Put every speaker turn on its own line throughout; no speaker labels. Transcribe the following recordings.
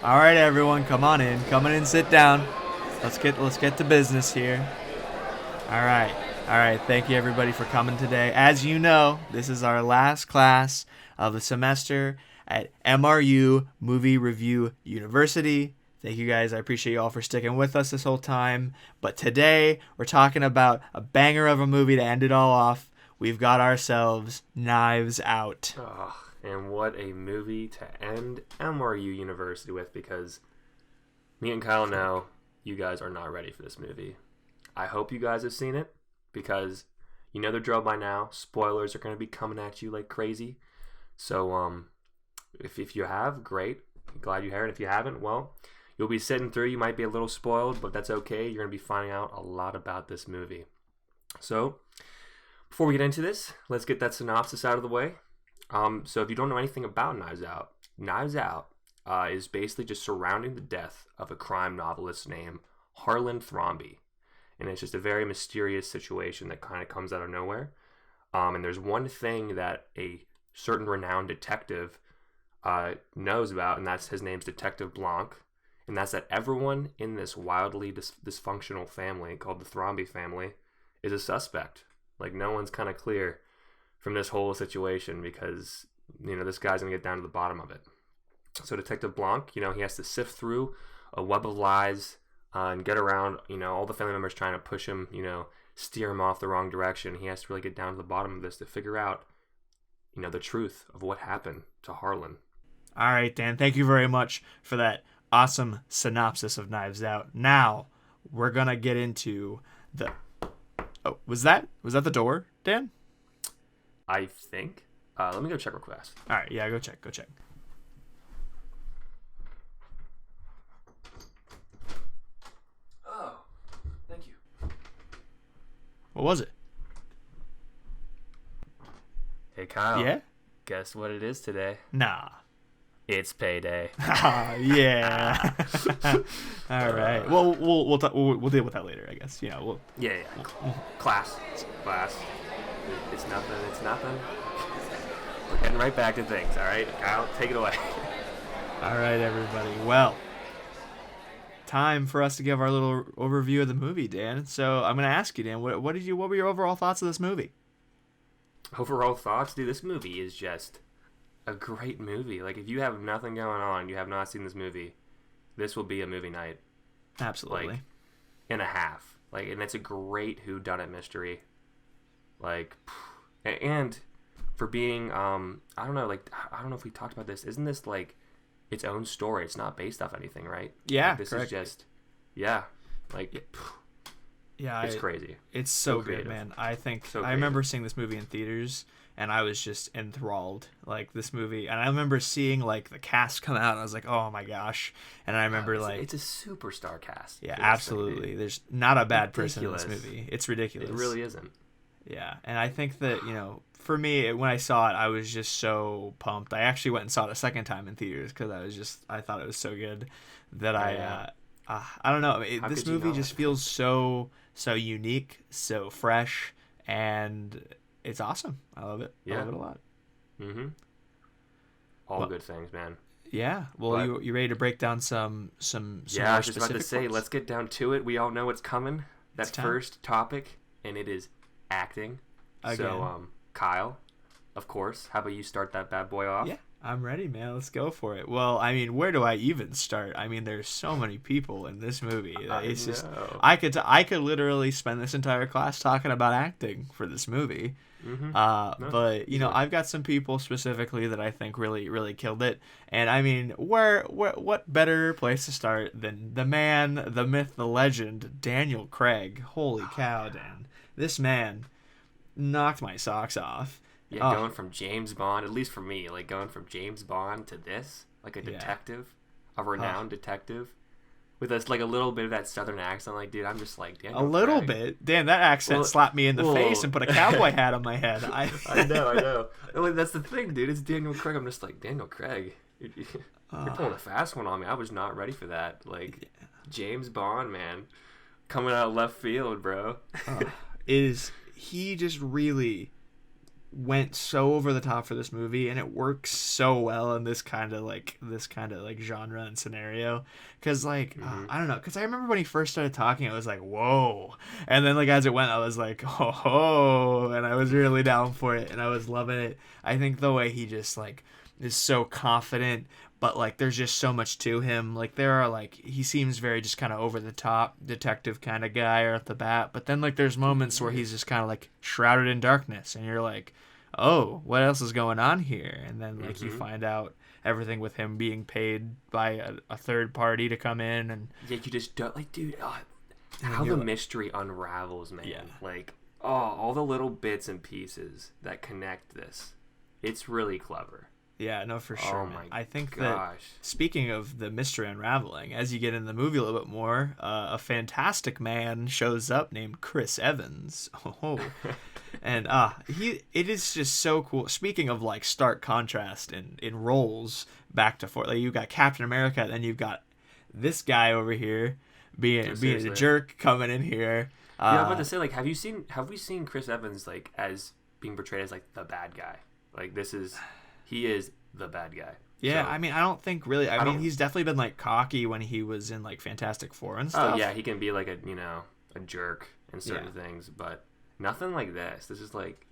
All right, everyone, come on in. Come on in, sit down. Let's get to business here. All right. Thank you, everybody, for coming today. As you know, this is our last class of the semester at MRU Movie Review University. Thank you guys. I appreciate you all for sticking with us this whole time. But today, we're talking about a banger of a movie to end it all off. We've got ourselves Knives Out.
Oh, and what a movie to end MRU University with, because me and Kyle know you guys are not ready for this movie. I hope you guys have seen it, because you know the drill by now. Spoilers are going to be coming at you like crazy. So if you have, great. Glad you heard. If you haven't, well, you'll be sitting through. You might be a little spoiled, but that's okay. You're going to be finding out a lot about this movie. So before we get into this, let's get that synopsis out of the way. So if you don't know anything about Knives Out is basically just surrounding the death of a crime novelist named Harlan Thrombey. And it's just a very mysterious situation that kind of comes out of nowhere. And there's one thing that a certain renowned detective knows about, and that's his name's Detective Blanc. And that's that everyone in this wildly dysfunctional family called the Thrombey family is a suspect. Like, no one's kind of clear from this whole situation because, you know, this guy's going to get down to the bottom of it. So Detective Blanc, you know, he has to sift through a web of lies and get around, you know, all the family members trying to push him, you know, steer him off the wrong direction. He has to really get down to the bottom of this to figure out, you know, the truth of what happened to Harlan.
All right, Dan, thank you very much for that awesome synopsis of Knives Out. Now, we're going to get into the... Oh, was that the door, Dan?
I think. Let me go check real fast.
All right, yeah, go check.
Oh, thank you.
What was it?
Hey, Kyle.
Yeah?
Guess what it is today?
Nah.
It's payday.
Yeah. All right. Well, we'll deal with that later, I guess. Yeah.
Yeah. Class. It's nothing. We're getting right back to things, all right? Kyle, take it away.
All right, everybody. Well, time for us to give our little overview of the movie, Dan. So I'm going to ask you, Dan, what were your overall thoughts of this movie?
Overall thoughts? Dude, this movie is just a great movie. Like, if you have nothing going on, you have not seen this movie, this will be a movie night.
Absolutely.
Like, and a half. Like, and it's a great whodunit mystery. Like, and for being, I don't know if we talked about this. Isn't this, like, its own story? It's not based off anything, right?
Yeah,
like, this
correct.
is just, yeah. Like,
yeah,
it's crazy.
It's so good,
creative.
man. I think
So
I remember seeing this movie in theaters, and I was just enthralled. Like, this movie, and I remember seeing, like, the cast come out, and I was like, oh my gosh. And I remember,
it's a superstar cast.
Yeah, absolutely. There's not a bad person in this
Ridiculous.
movie. It's ridiculous.
It really isn't.
Yeah, and I think that, you know, for me, when I saw it, I was just so pumped. I actually went and saw it a second time in theaters because I thought it was so good that I don't know. This movie just feels so unique, so fresh, and it's awesome. I love it.
Yeah.
I love it a lot.
Mm-hmm. All good things, man.
Yeah. Well, you ready to break down some
Yeah,
more
I was just about
specific
to say,
parts?
let's get down to it. We all know what's coming. That
It's time.
first topic, and it is acting.
Again.
So, Kyle, of course, how about you start that bad boy off?
Yeah, I'm ready, man. Let's go for it. Well, I mean, where do I even start? I mean, there's so many people in this movie. It's just I could literally spend this entire class talking about acting for this movie.
Mm-hmm.
But you know, I've got some people specifically that I think really killed it. And I mean, what better place to start than the man, the myth, the legend, Daniel Craig? Holy cow, Dan! This man knocked my socks off.
Yeah, going from James Bond, at least for me, like going from James Bond to this, like a detective, a renowned detective, with us like a little bit of that southern accent. Like, dude, I'm just like Daniel
A little
Craig.
bit. Dan, that accent slapped me in the face and put a cowboy hat on my head.
I know. Like, that's the thing, dude. It's Daniel Craig. I'm just like, Daniel Craig. You're pulling a fast one on me. I was not ready for that. Like, James Bond, man. Coming out of left field, bro.
He just really went so over the top for this movie, and it works so well in this kind of like genre and scenario. Because like I don't know, because I remember when he first started talking, I was like, whoa, and then like as it went, I was like, oh, and I was really down for it, and I was loving it. I think the way he just like is so confident, but like there's just so much to him. Like there are like he seems very just kind of over the top detective kind of guy right off the bat, but then like there's moments where he's just kind of like shrouded in darkness, and you're like, oh, what else is going on here? And then like you find out everything with him being paid by a third party to come in, and
yeah, you just don't like, dude. How the mystery unravels, man.
Yeah.
Like, all the little bits and pieces that connect this. It's really clever.
Yeah, no, for sure.
Oh
man.
my
I think
gosh.
that speaking of the mystery unraveling, as you get in the movie a little bit more, a fantastic man shows up named Chris Evans. Oh, and it is just so cool. Speaking of like stark contrast in roles back to forth, like you've got Captain America, and then you've got this guy over here being a jerk coming in here.
Yeah, I was about to say, like, have we seen Chris Evans like as being portrayed as like the bad guy? Like he is the bad guy.
Yeah,
So,
I mean, I don't think really. I mean, he's definitely been like cocky when he was in like Fantastic Four and stuff.
oh yeah, he can be like a jerk in certain things, but nothing like this. This is like,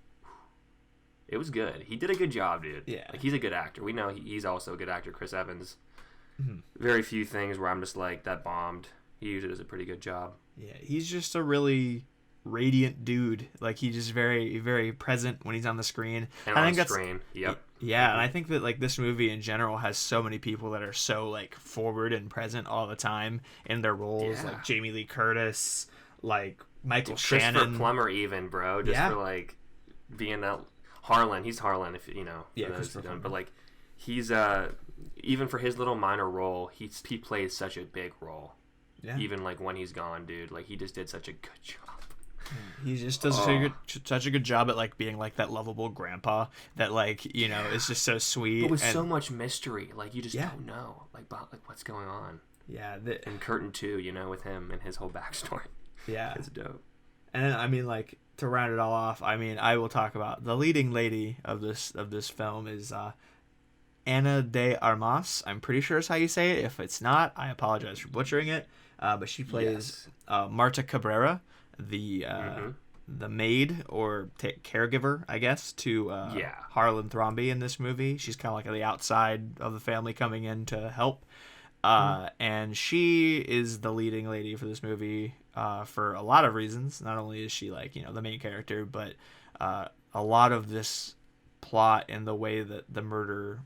it was good. He did a good job, dude.
Yeah.
Like he's a good actor. We know he's also a good actor, Chris Evans. Very few things where I'm just like, that bombed. He usually does a pretty good job.
Yeah, he's just a really radiant dude. Like he's just very, very present when he's on the screen.
And
I
on
think that's
screen. Yep.
yeah, and I think that like this movie in general has so many people that are so like forward and present all the time in their roles,
Yeah.
like Jamie Lee Curtis, like Michael
Christopher
Shannon.
Plummer even, bro. Just for like being out. Harlan. He's Harlan, if you know.
Yeah,
for those
Christopher
who don't.
Plummer.
But like, he's even for his little minor role, he plays such a big role.
Yeah.
Even like when he's gone, dude. Like he just did such a good job.
He just does such a good job at like being like that lovable grandpa that like is just so sweet.
But with so much mystery, like you just don't know like what's going on.
Yeah,
and Curtain 2, with him and his whole backstory.
Yeah,
it's dope.
And I mean, like to round it all off, I mean, I will talk about the leading lady of this film is Ana de Armas. I'm pretty sure is how you say it. If it's not, I apologize for butchering it. But she plays Marta Cabrera, the maid or caregiver, I guess, to Harlan Thrombey in this movie. She's kind of like on the outside of the family coming in to help. And she is the leading lady for this movie for a lot of reasons. Not only is she like, the main character, but a lot of this plot and the way that the murder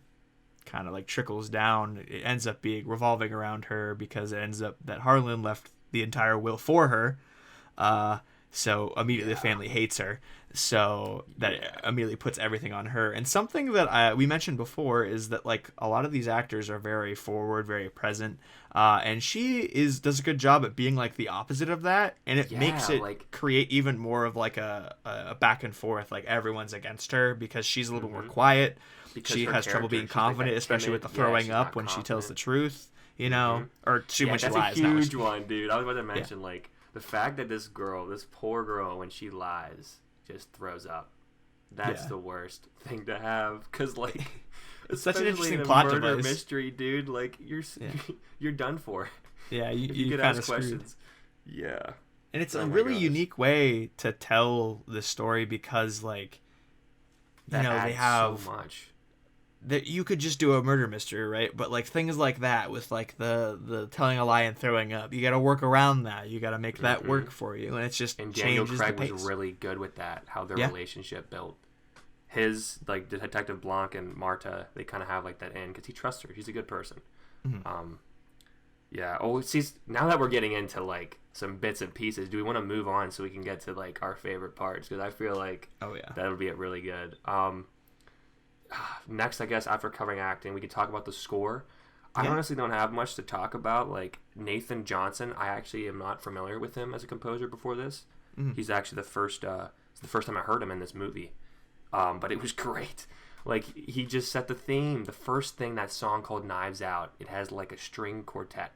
kind of like trickles down, it ends up being revolving around her because it ends up that Harlan left the entire will for her. So immediately the family hates her. So that immediately puts everything on her. And something that we mentioned before is that like a lot of these actors are very forward, very present. And she does a good job at being like the opposite of that. And it makes it like create even more of like a back and forth. Like everyone's against her because she's a little more quiet. Because she has trouble being confident, like especially with the throwing up when she tells the truth, or when she lies.
That's a huge one, dude. I was about to mention like the fact that this poor girl, when she lies, just throws up. That's the worst thing to have, because like
it's such an interesting
in a
plot
murder
device.
Mystery, dude. Like you're done for.
Yeah,
you could ask questions. Yeah,
and it's a really unique way to tell this story because like they have
so much.
That you could just do a murder mystery, right? But like things like that with like the telling a lie and throwing up, you got to work around that. You got to make that work for you, and it's just
Daniel
changes
Craig
the pace.
Was really good with that. How their relationship built. His like Detective Blanc and Marta, they kind of have like that in because he trusts her. She's a good person. Yeah. Oh, see, now that we're getting into like some bits and pieces, do we want to move on so we can get to like our favorite parts? Because I feel like that'll be really good. Next, I guess, after covering acting, we could talk about the score. I honestly don't have much to talk about. Like, Nathan Johnson, I actually am not familiar with him as a composer before this. He's actually the first time I heard him in this movie. But it was great. Like, he just set the theme. The first thing, that song called Knives Out, it has, like, a string quartet.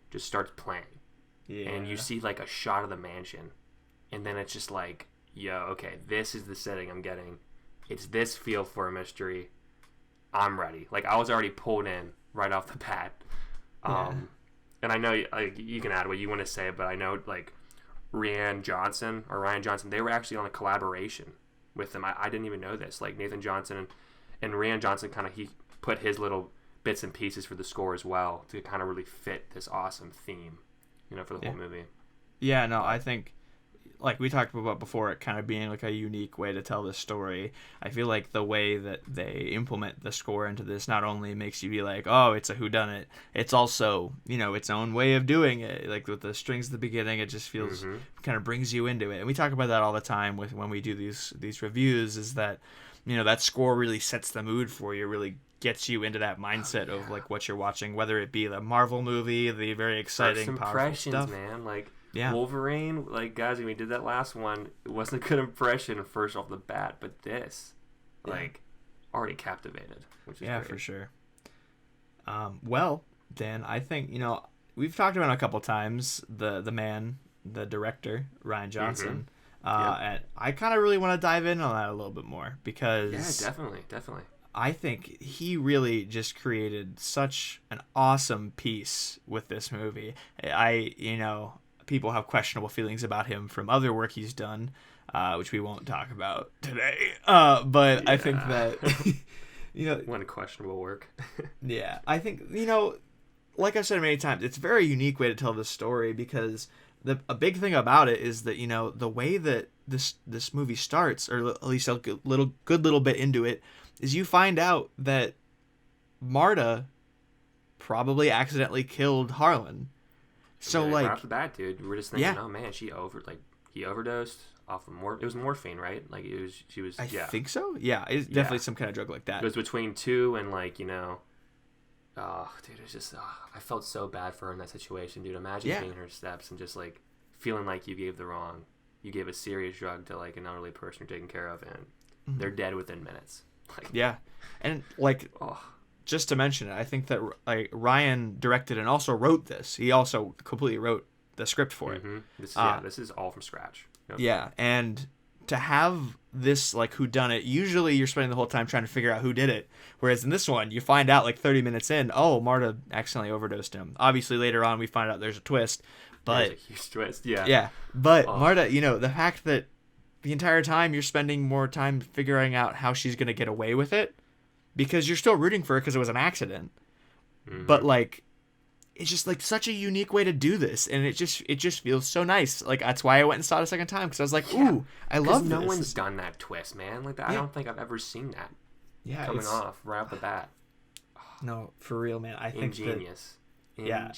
Just starts playing. Yeah. And you see, like, a shot of the mansion. And then it's just like, yo, okay, this is the setting I'm getting. it's this feel for a mystery, I'm ready. Like, I was already pulled in right off the bat. And I know, like, you can add what you want to say, but I know, like, Ryan Johnson, they were actually on a collaboration with them. I didn't even know this. Like, Nathan Johnson and Ryan Johnson he put his little bits and pieces for the score as well to kind of really fit this awesome theme, for the whole movie.
Yeah, no, I think, like we talked about before, it kind of being like a unique way to tell this story. I feel like the way that they implement the score into this not only makes you be like, oh, it's a whodunit, it's also, its own way of doing it. Like with the strings at the beginning, it just feels kind of brings you into it. And we talk about that all the time when we do these reviews, is that, that score really sets the mood for you, really gets you into that mindset of like what you're watching, whether it be the Marvel movie, the very exciting, powerful stuff.
Man, like Wolverine, like, guys, when we did that last one, it wasn't a good impression first off the bat, but this, like, already captivated, which is great.
For sure. Well, Dan, I think, we've talked about it a couple times, the director, Ryan Johnson, and I kind of really want to dive in on that a little bit more, because
definitely
I think he really just created such an awesome piece with this movie. People have questionable feelings about him from other work he's done, which we won't talk about today. But I think that,
one questionable work.
Yeah, I think, like I've said many times, it's a very unique way to tell this story, because a big thing about it is that, the way that this movie starts, or at least a good little bit into it, is you find out that Marta probably accidentally killed Harlan. So, like,
right off the bat, dude, we're just thinking, oh man, he overdosed off the it was morphine, right? Like, she was.
I think so. Yeah, it's definitely some kind of drug like that.
It was between 2 and, like, oh, dude, it's just, I felt so bad for her in that situation, dude. Imagine being in her steps and just, like, feeling like you gave a serious drug to, like, an elderly person you're taking care of, and they're dead within minutes. Like,
and like. Just to mention it, I think that Ryan directed and also wrote this. He also completely wrote the script for it.
This is all from scratch. Yep.
Yeah, and to have this, like, whodunit, usually you're spending the whole time trying to figure out who did it. Whereas in this one, you find out like 30 minutes in, oh, Marta accidentally overdosed him. Obviously, later on, we find out there's a twist. But
there's a huge twist, yeah.
Yeah, but Marta, the fact that the entire time you're spending more time figuring out how she's going to get away with it, because you're still rooting for her because it was an accident. But, like, it's just, like, such a unique way to do this, and it just feels so nice. Like, that's why I went and saw it a second time, because I was like, ooh, I love this.
No one's done that twist, man. Like, I don't think I've ever seen that coming off right off the bat.
No, for real, man. I think
Ingenious.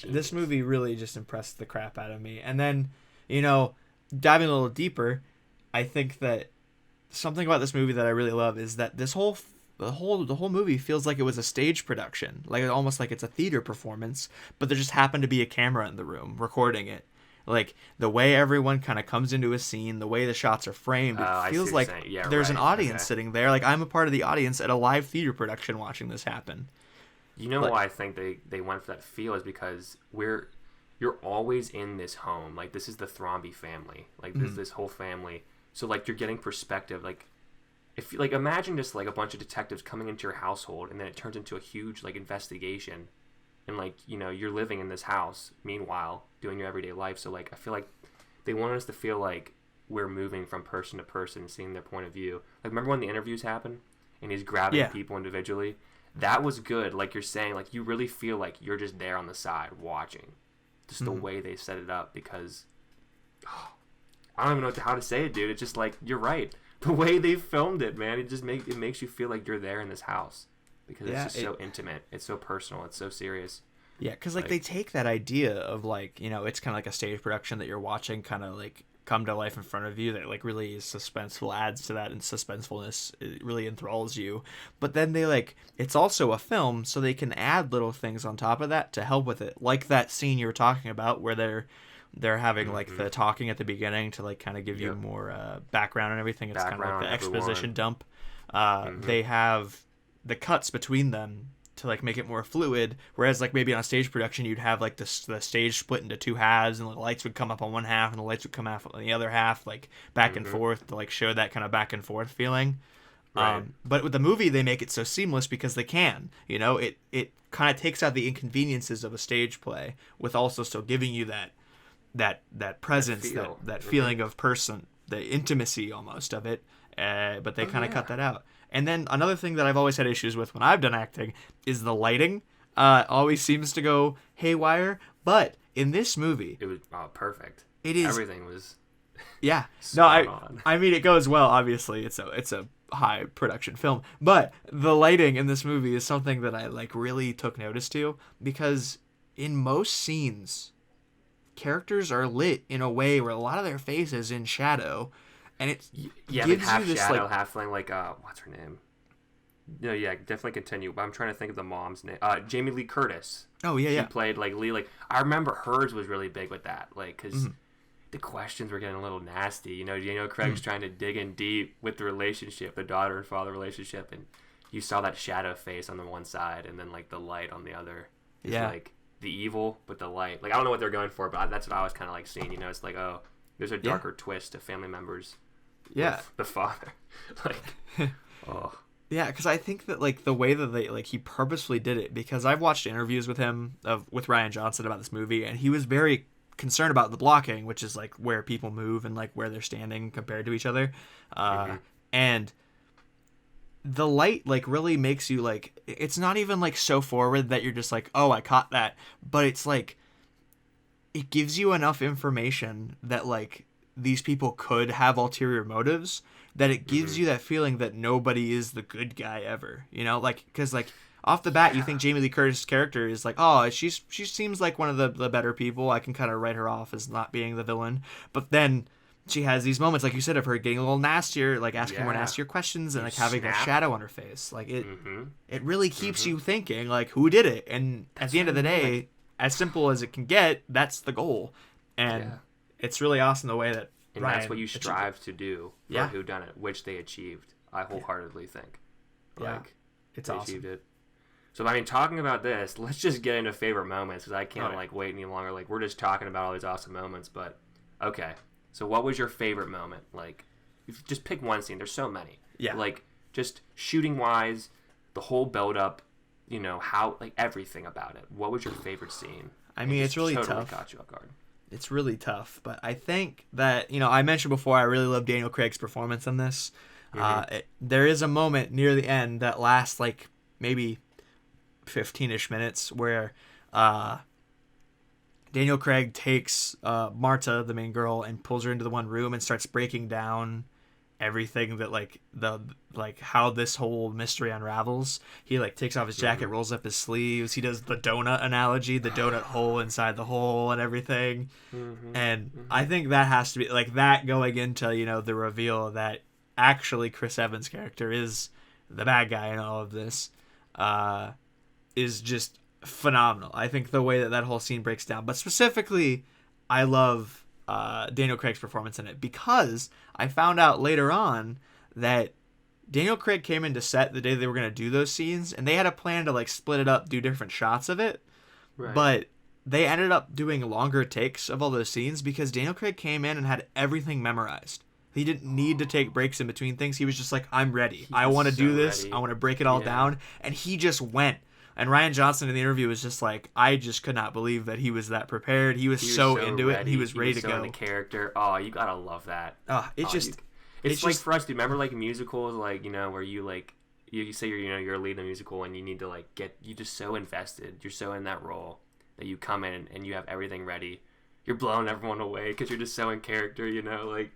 This movie really just impressed the crap out of me. And then, diving a little deeper, I think that something about this movie that I really love is that the whole movie feels like it was a stage production, like almost like it's a theater performance, but there just happened to be a camera in the room recording it. Like, the way everyone kind of comes into a scene, the way the shots are framed, it feels like there's an audience sitting there. Like, I'm a part of the audience at a live theater production watching this happen.
Why I think they went for that feel is because you're always in this home. Like, this is the Thrombey family. Like, this whole family. So, like, you're getting perspective. Like, if, like, imagine just, like, a bunch of detectives coming into your household, and then it turns into a huge, like, investigation, and, like, you're living in this house meanwhile doing your everyday life. So, like, I feel like they want us to feel like we're moving from person to person, seeing their point of view. Like, remember when the interviews happen and he's grabbing people individually? That was good. Like you're saying, like, you really feel like you're just there on the side watching, just the way they set it up. Because I don't even know how to say it, dude. It's just like, you're right. The way they filmed it, man, it makes you feel like you're there in this house, because it's just so intimate, it's so personal, it's so serious.
Yeah, because like they take that idea of, like, it's kind of like a stage production that you're watching kind of like come to life in front of you, that like really is suspenseful, adds to that, and suspensefulness, it really enthralls you. But then they, like, it's also a film, so they can add little things on top of that to help with it, like that scene you were talking about where they're having like the talking at the beginning to, like, kind of give you more background and everything. It's kind of like the exposition dump. They have the cuts between them to, like, make it more fluid, whereas, like, maybe on a stage production you'd have, like, the stage split into two halves, and the lights would come up on one half and the lights would come off on the other half, like, back and forth, to, like, show that kind of back and forth feeling.
Right.
But with the movie, they make it so seamless because they can. It kind of takes out the inconveniences of a stage play with also still giving you that presence, that feeling of person, the intimacy almost of it. But they kind of cut that out. And then another thing that I've always had issues with when I've done acting is the lighting. Always seems to go haywire. But in this movie,
it was perfect.
It is,
everything was.
Yeah. No, I mean it goes well. Obviously, it's a high production film, but the lighting in this movie is something that I like really took notice to, because in most scenes, characters are lit in a way where a lot of their face is in shadow, and it gives
like half
you this
shadow,
like
half flame. Like what's her name? No, yeah, definitely continue. But I'm trying to think of the mom's name. Jamie Lee Curtis.
Oh yeah,
she played like Lee. Like I remember hers was really big with that. Like because.
Mm-hmm.
The questions were getting a little nasty. Daniel Craig's trying to dig in deep with the relationship, the daughter and father relationship, and you saw that shadow face on the one side and then like the light on the other. It's like the evil, but the light. Like I don't know what they're going for, but that's what I was kind of like seeing. It's like, oh, there's a darker twist to family members. With the father, like, oh.
Yeah, because I think that like the way that they like he purposefully did it, because I've watched interviews with him with Rian Johnson about this movie, and he was very concerned about the blocking, which is like where people move and like where they're standing compared to each other, and the light like really makes you like, it's not even like so forward that you're just like, oh, I caught that, but it's like it gives you enough information that like these people could have ulterior motives, that it gives you that feeling that nobody is the good guy ever, like because like off the bat, you think Jamie Lee Curtis' character is like, oh, she seems like one of the better people. I can kind of write her off as not being the villain. But then she has these moments, like you said, of her getting a little nastier, like asking more nastier questions, and like having that shadow on her face. Like it really keeps you thinking, like, who did it? And at the end of the day, as simple as it can get, that's the goal. And it's really awesome the way that
and
Ryan
that's what you strive to do for whodunit, which they achieved. I wholeheartedly think. Like,
it's
they
awesome.
Achieved it. So, I mean, talking about this, let's just get into favorite moments, because I can't, like, wait any longer. Like, we're just talking about all these awesome moments, but, okay. So, what was your favorite moment? Like, if just pick one scene. There's so many.
Yeah.
Like, just shooting-wise, the whole build-up, how, like, everything about it. What was your favorite scene?
I mean, it's really
totally
tough.
Caught you off guard.
It's really tough, but I think that, I mentioned before, I really love Daniel Craig's performance in this. There is a moment near the end that lasts, like, maybe 15-ish minutes where Daniel Craig takes Marta, the main girl, and pulls her into the one room and starts breaking down everything that like how this whole mystery unravels. He like takes off his jacket, rolls up his sleeves, he does the donut analogy, the donut hole inside the hole and everything. And I think that has to be like that going into the reveal that actually Chris Evans' character is the bad guy in all of this. Is just phenomenal. I think the way that whole scene breaks down, but specifically, I love Daniel Craig's performance in it, because I found out later on that Daniel Craig came into set the day they were going to do those scenes, and they had a plan to like split it up, do different shots of it, but they ended up doing longer takes of all those scenes because Daniel Craig came in and had everything memorized. He didn't need to take breaks in between things. He was just like, I'm ready. I want to do this. Ready. I want to break it all down. And he just went. And Rian Johnson in the interview was just like, I just could not believe that he was that prepared. He was so into it, and he was ready to go.
In the character. Oh, you gotta love that.
It's
like for us. Do you remember like musicals, like where you like you say you're leading a musical and you need to like you just so invested. You're so in that role that you come in and you have everything ready. You're blowing everyone away because you're just so in character. Like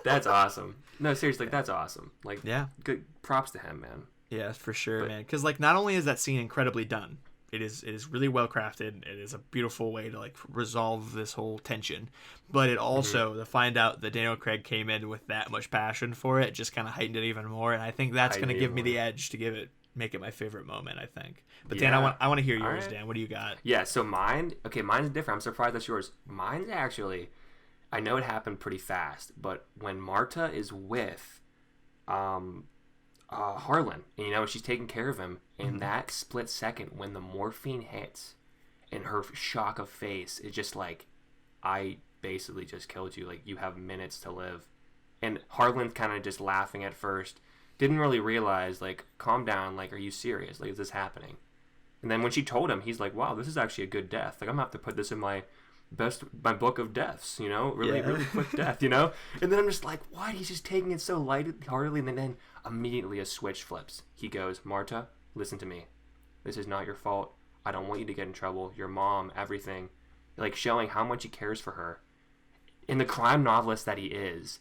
that's awesome. No, seriously, that's awesome. Like good props to him, man.
Yeah, for sure, man. Because like, not only is that scene incredibly done, it is really well crafted. It is a beautiful way to like resolve this whole tension. But it also to find out that Daniel Craig came in with that much passion for it just kind of heightened it even more. And I think that's going to give me the edge to make it my favorite moment, I think. But Dan, I want to hear yours, right. Dan. What do you got?
Yeah, so mine's different. I'm surprised that's yours. Mine's actually, I know it happened pretty fast, but when Marta is with Harlan, and she's taking care of him, in that split second when the morphine hits and her shock of face is just like, I basically just killed you, like you have minutes to live. And Harlan's kind of just laughing at first, didn't really realize, like, calm down, like, are you serious? Like, is this happening? And then when she told him, he's like, wow, this is actually a good death. Like, I'm going to have to put this in my book of deaths, you know? Really quick death, you know? And then I'm just like, what? He's just taking it so lightheartedly. And then immediately a switch flips. He goes, Marta, listen to me. This is not your fault. I don't want you to get in trouble. Your mom, everything. Like, showing how much he cares for her. And the crime novelist that he is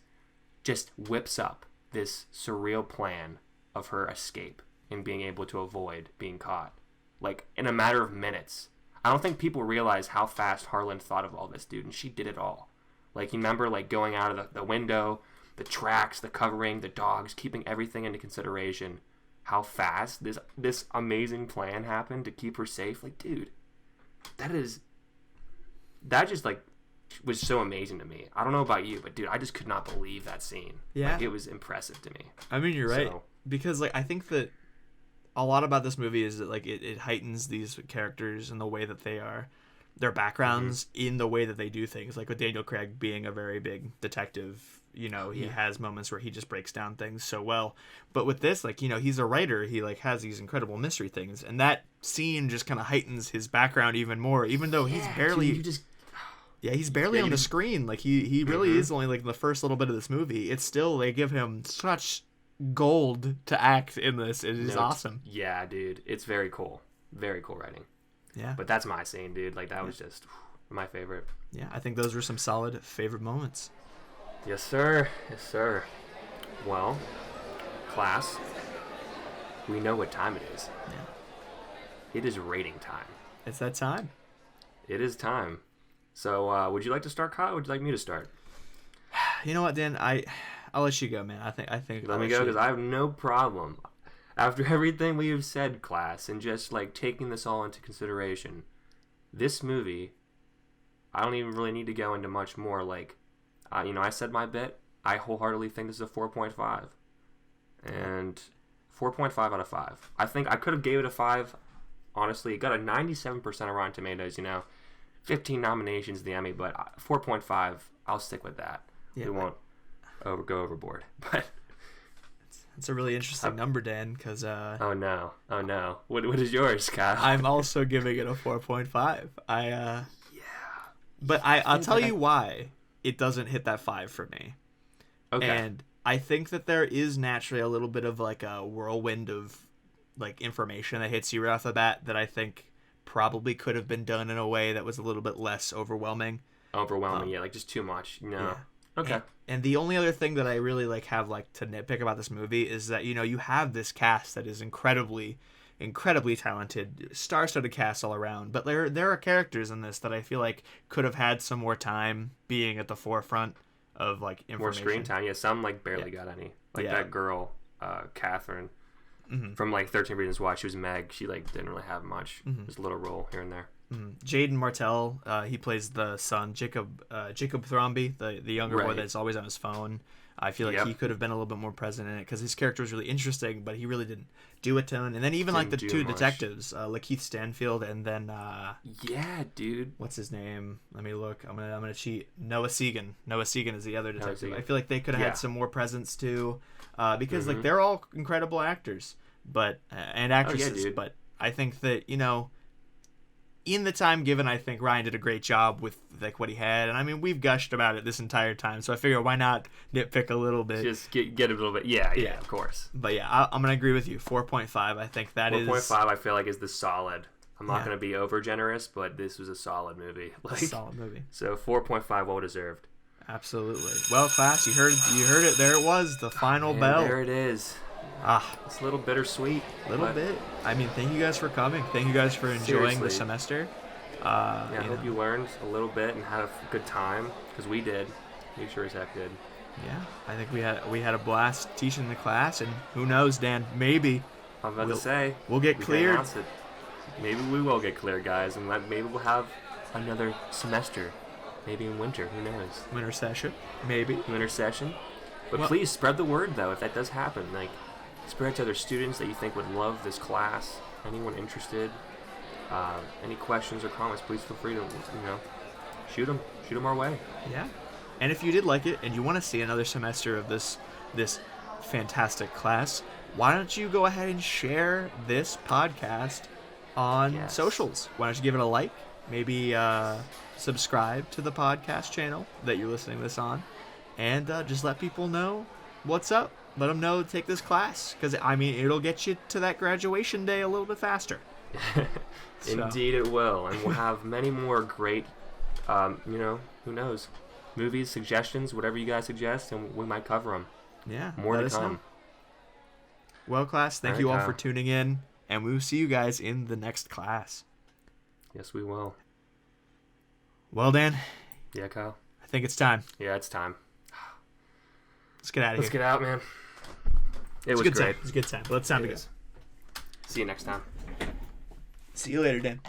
just whips up this surreal plan of her escape and being able to avoid being caught. Like, in a matter of minutes. I don't think people realize how fast Harlan thought of all this, dude, and she did it all. Like, you remember, like, going out of the window, the tracks, the covering, the dogs, keeping everything into consideration. How fast this amazing plan happened to keep her safe. Like, dude, that just, like, was so amazing to me. I don't know about you, but, dude, I just could not believe that scene.
Yeah.
Like, it was impressive to me.
I mean, you're right. Because, like, I think that a lot about this movie is that, like, it heightens these characters in the way that they are, their backgrounds in the way that they do things. Like with Daniel Craig being a very big detective, you know, he has moments where he just breaks down things so well. But with this, like, you know, he's a writer. He, like, has these incredible mystery things. And that scene just kind of heightens his background even more, even though he's barely...
Dude,
he's barely on the screen. Like, he really is only, like, in the first little bit of this movie. It's still, they give him such gold to act in this. It is awesome.
Yeah, dude. It's very cool. Very cool writing.
Yeah.
But that's my scene, dude. Like, that was just my favorite.
Yeah, I think those were some solid favorite moments.
Yes, sir. Yes, sir. Well, class, we know what time it is. Yeah. It is rating time.
It's that time.
It is time. So, would you like to start, Kyle, or would you like me to start?
You know what, Dan? I'll let you go, man. I think.
Let me go, because I have no problem. After everything we have said, class, and just, like, taking this all into consideration, this movie, I don't even really need to go into much more. Like, you know, I said my bit. I wholeheartedly think this is a 4.5. And 4.5 out of 5. I think I could have gave it a 5. Honestly, it got a 97% of Rotten Tomatoes, you know. 15 nominations at the Emmy, but 4.5, I'll stick with that.
Yeah,
we won't go overboard. But
it's a really interesting number, Dan, because...
Oh, no. What is yours, Kyle?
I'm also giving it a 4.5. Yeah. But I'll tell you why it doesn't hit that 5 for me.
Okay.
And I think that there is naturally a little bit of, like, a whirlwind of, like, information that hits you right off the bat that I think probably could have been done in a way that was a little bit less overwhelming.
Yeah, like, just too much, you know. Yeah. Okay.
And the only other thing that I really, like, have, like, to nitpick about this movie is that, you know, you have this cast that is incredibly talented, star-studded cast all around, but there are characters in this that I feel like could have had some more time being at the forefront of, like, information.
More screen time. Yeah, some, like, barely got any. Like, that girl, Catherine, from, like, 13 Reasons Why, she was Meg. She, like, didn't really have much. Just a little role here and there.
Jaden Martell, he plays the son, Jacob Thromby, the younger boy that's always on his phone. I feel like he could have been a little bit more present in it because his character was really interesting, but he really didn't do a ton. And then even like the two detectives, Lakeith Stanfield and then
dude,
what's his name? Let me look. I'm gonna cheat. Noah Segan. Noah Segan is the other detective. I feel like they could have had some more presence too, because like they're all incredible actors, but and actresses. But I think that, you know, in the time given, I think Ryan did a great job with like what he had, and I mean we've gushed about it this entire time, so I figure why not nitpick a little bit,
just get a little bit, yeah, of course.
But yeah, I'm gonna agree with you. 4.5. I think that
4.5. I feel like is the solid. I'm not gonna be over generous, but this was a solid movie. Like,
a solid movie.
So 4.5, well deserved.
Absolutely. Well, class, you heard it. There it was, the final bell.
There it is. It's a little bittersweet.
A little bit. I mean, thank you guys for coming. Thank you guys for enjoying the semester.
I hope you learned a little bit and had a good time, because we did. We sure as heck did.
Yeah, I think we had a blast teaching the class, and who knows, Dan, maybe
I'm about to say
we'll get cleared.
Maybe we will get cleared, guys, and maybe we'll have another semester. Maybe in winter. Who knows?
Winter session. Maybe.
Winter session. But please spread the word, though, if that does happen. Like, spread it to other students that you think would love this class. Anyone interested? Any questions or comments, please feel free to, shoot them our way.
Yeah. And if you did like it and you want to see another semester of this fantastic class, why don't you go ahead and share this podcast on
Yes.
socials? Why don't you give it a like? Maybe subscribe to the podcast channel that you're listening to this on, and just let people know what's up. Let them know to take this class, because I mean it'll get you to that graduation day a little bit faster.
Indeed it will, and we'll have many more great, who knows, movies, suggestions, whatever you guys suggest, and we might cover them.
Yeah,
More
let
to
us
come.
know. Well, class, thank
All
you
right,
all
Kyle.
for tuning in, and we will see you guys in the next class.
Yes, we will.
Well, Dan,
Yeah, Kyle?
I think it's time.
Yeah, it's time.
Let's get out of
Let's
here.
get out, man. It
It's
was
a good
great.
time. It's a good time. But it's time
It
to go.
is. See you next time.
See you later, Dan.